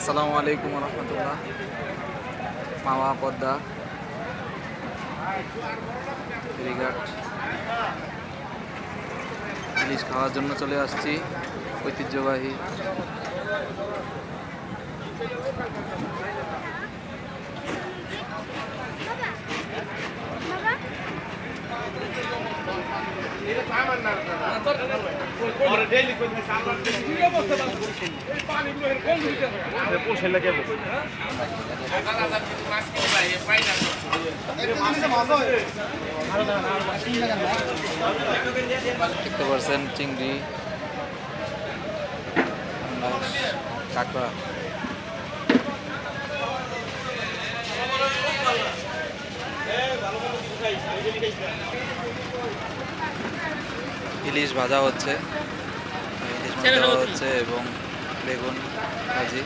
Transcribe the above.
আসসালামু আলাইকুম রহমতুল্লাহ। মাওয়া পদ্মা ফেরিঘাট ইলিশ খাওয়ার জন্য চলে আসছি। ঐতিহ্যবাহী দেখতে পাচ্ছেন চিংড়ি, কাঁকড়া। ইলিশ ভাজা হচ্ছে, এবং বেগুন ভাজি।